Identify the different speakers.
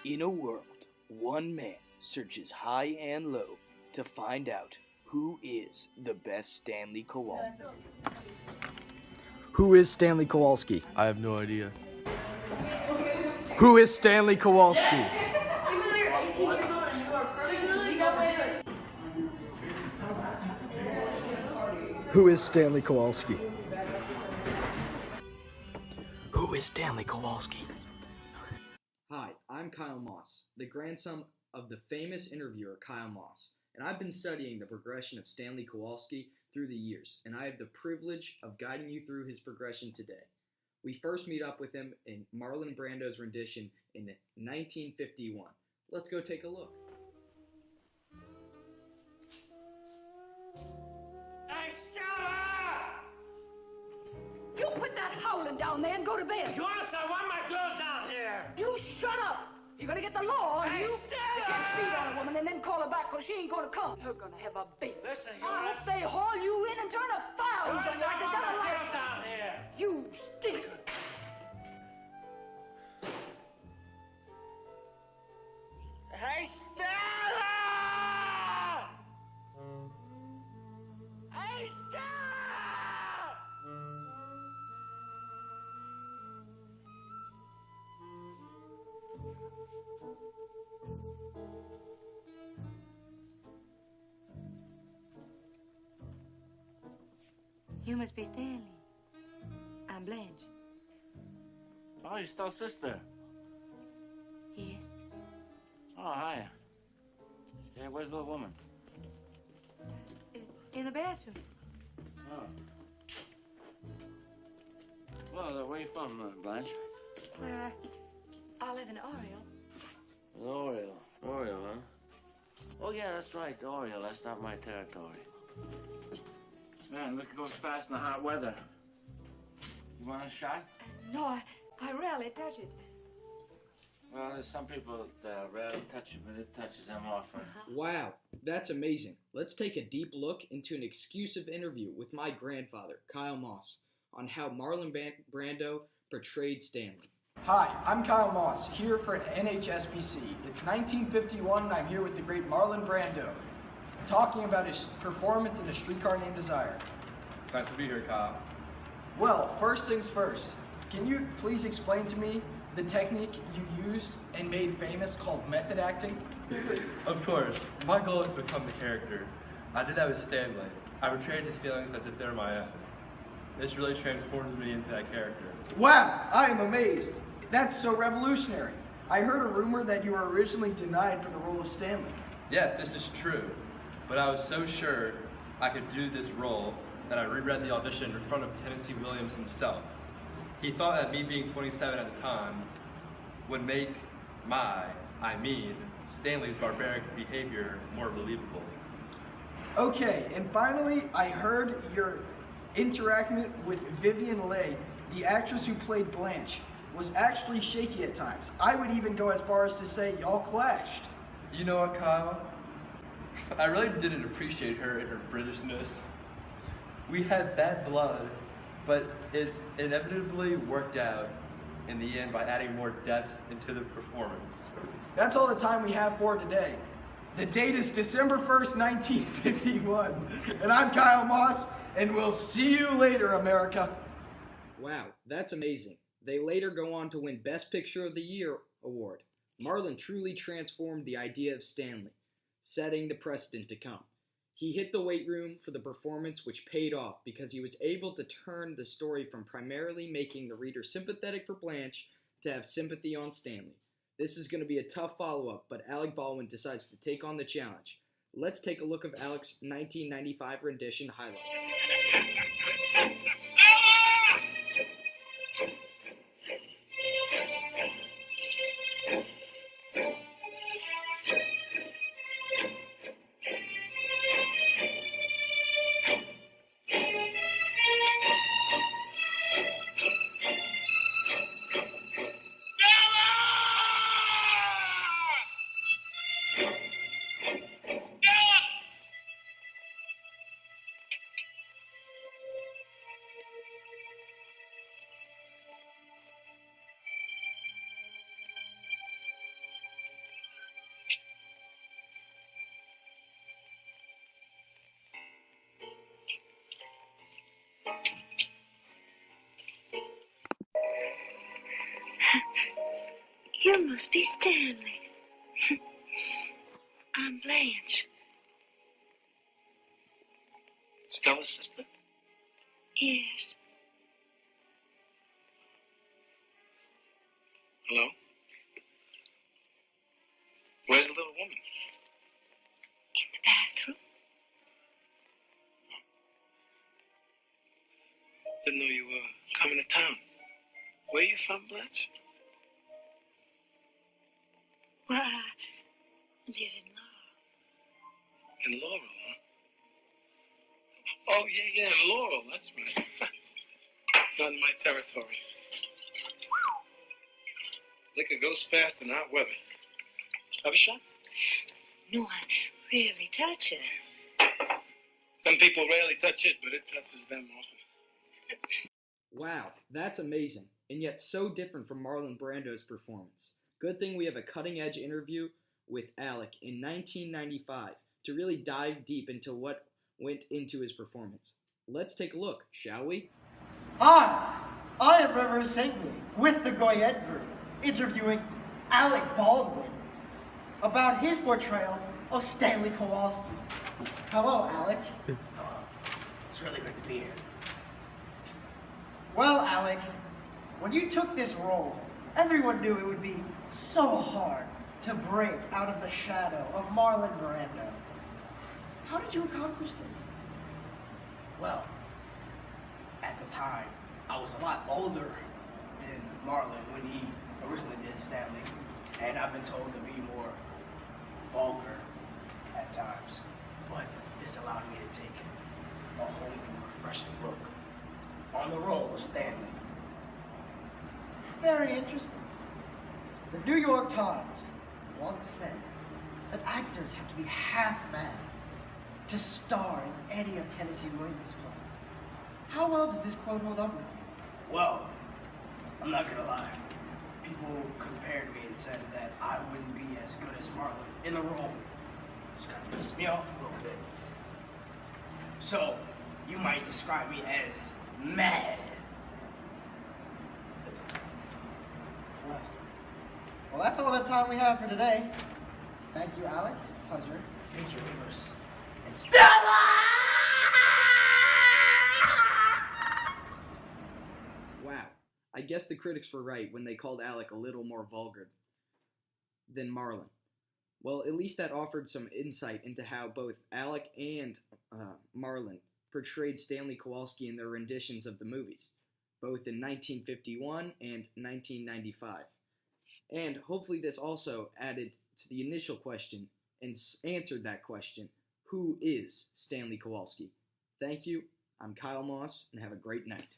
Speaker 1: In a world, one man searches high and low to find out who is the best Stanley Kowalski.
Speaker 2: Who is Stanley Kowalski?
Speaker 3: I have no idea.
Speaker 2: Who is Stanley Kowalski?
Speaker 4: Even though you're 18 years old and you are perfectly legal.
Speaker 2: Who is Stanley Kowalski? Who is Stanley Kowalski?
Speaker 5: Hi, I'm Kyle Moss, the grandson of the famous interviewer Kyle Moss, and I've been studying the progression of Stanley Kowalski through the years, and I have the privilege of guiding you through his progression today. We first meet up with him in Marlon Brando's rendition in 1951. Let's go take a look.
Speaker 6: Hey, shut up!
Speaker 7: You put that howling down there and go to bed.
Speaker 6: Yes, I want my girls out here.
Speaker 7: You shut up. You're gonna get the law on
Speaker 6: Hey,
Speaker 7: you.
Speaker 6: shut
Speaker 7: You can't
Speaker 6: up!
Speaker 7: beat on a woman and then call her back because she ain't gonna come. You're gonna have a baby.
Speaker 6: Listen, you
Speaker 7: I hope they haul you in and turn a fire
Speaker 6: Yes,
Speaker 7: on you like
Speaker 6: I
Speaker 7: they
Speaker 6: want
Speaker 7: done
Speaker 6: my
Speaker 7: the last
Speaker 6: girls
Speaker 7: time.
Speaker 6: out here.
Speaker 7: You stinker.
Speaker 6: Hey, Stella! Hey, Stella!
Speaker 8: You must be Stanley. I'm Blanche.
Speaker 3: Oh, you're still sister.
Speaker 8: Yes.
Speaker 3: Oh, hi. Yeah, where's the little woman?
Speaker 8: In the bathroom.
Speaker 3: Oh. Well, where you from, Blanche?
Speaker 8: Where I live in Oriole.
Speaker 3: Oriole. Oriole, huh? Oh, yeah, that's right, Oriole. That's not my territory. Man, look, it goes fast in the hot weather. You want a shot?
Speaker 8: No, I rarely touch it.
Speaker 3: Well, there's some people that rarely touch it, but it touches them often.
Speaker 5: Wow, that's amazing. Let's take a deep look into an exclusive interview with my grandfather, Kyle Moss, on how Marlon Brando portrayed Stanley.
Speaker 2: Hi, I'm Kyle Moss, here for an NHSBC. It's 1951 and I'm here with the great Marlon Brando, talking about his performance in A Streetcar Named Desire.
Speaker 9: It's nice to be here, Kyle.
Speaker 2: Well, first things first, can you please explain to me the technique you used and made famous called method acting?
Speaker 9: Of course. My goal is to become the character. I did that with Stanley. I portrayed his feelings as if they were my own. This really transformed me into that character.
Speaker 2: Wow, I am amazed. That's so revolutionary. I heard a rumor that you were originally denied for the role of Stanley.
Speaker 9: Yes, this is true. But I was so sure I could do this role that I reread the audition in front of Tennessee Williams himself. He thought that me being 27 at the time would make Stanley's barbaric behavior more believable.
Speaker 2: Okay, and finally, I heard your interaction with Vivian Leigh, the actress who played Blanche, was actually shaky at times. I would even go as far as to say y'all clashed.
Speaker 9: You know what, Kyle? I really didn't appreciate her and her Britishness. We had bad blood, but it inevitably worked out in the end by adding more depth into the performance.
Speaker 2: That's all the time we have for today. The date is December 1st, 1951. And I'm Kyle Moss, and we'll see you later, America.
Speaker 5: Wow, that's amazing. They later go on to win Best Picture of the Year award. Marlon truly transformed the idea of Stanley, setting the precedent to come. He hit the weight room for the performance, which paid off because he was able to turn the story from primarily making the reader sympathetic for Blanche to have sympathy on Stanley. This is going to be a tough follow-up, but Alec Baldwin decides to take on the challenge. Let's take a look of Alec's 1995 rendition highlights.
Speaker 8: You must be Stanley. I'm Blanche.
Speaker 10: Stella's sister?
Speaker 8: Yes.
Speaker 10: Hello? Where's the little woman?
Speaker 8: In the bathroom.
Speaker 10: Didn't know you were coming to town. Where you from, Blanche?
Speaker 8: Well, I live in Laurel.
Speaker 10: In Laurel, huh? Oh, yeah, in Laurel, that's right. Not in my territory. Liquor goes fast in hot weather. Have a shot?
Speaker 8: No, I rarely touch it.
Speaker 10: Some people rarely touch it, but it touches them often.
Speaker 5: Wow, that's amazing, and yet so different from Marlon Brando's performance. Good thing we have a cutting-edge interview with Alec in 1995 to really dive deep into what went into his performance. Let's take a look, shall we?
Speaker 2: Hi, I am Reverend Saintly with the Goyette group, interviewing Alec Baldwin about his portrayal of Stanley Kowalski. Hello, Alec.
Speaker 11: It's really good to be here.
Speaker 2: Well, Alec, when you took this role, everyone knew it would be so hard to break out of the shadow of Marlon Brando. How did you accomplish this?
Speaker 11: Well, at the time, I was a lot older than Marlon when he originally did Stanley, and I've been told to be more vulgar at times. But this allowed me to take a whole new, refreshing look on the role of Stanley.
Speaker 2: Very interesting. The New York Times once said that actors have to be half mad to star in any of Tennessee Williams' plays. How well does this quote hold up with you?
Speaker 11: Well, I'm not gonna lie. People compared me and said that I wouldn't be as good as Marlon in the role. Just kind of pissed me off a little bit. So, you might describe me as mad. That's all.
Speaker 2: Well, that's all the time we have for today. Thank you, Alec. Pleasure.
Speaker 11: Thank you, Rivers. And Stella!
Speaker 5: Wow, I guess the critics were right when they called Alec a little more vulgar than Marlon. Well, at least that offered some insight into how both Alec and Marlon portrayed Stanley Kowalski in their renditions of the movies, both in 1951 and 1995. And hopefully this also added to the initial question and answered that question, who is Stanley Kowalski? Thank you, I'm Kyle Moss, and have a great night.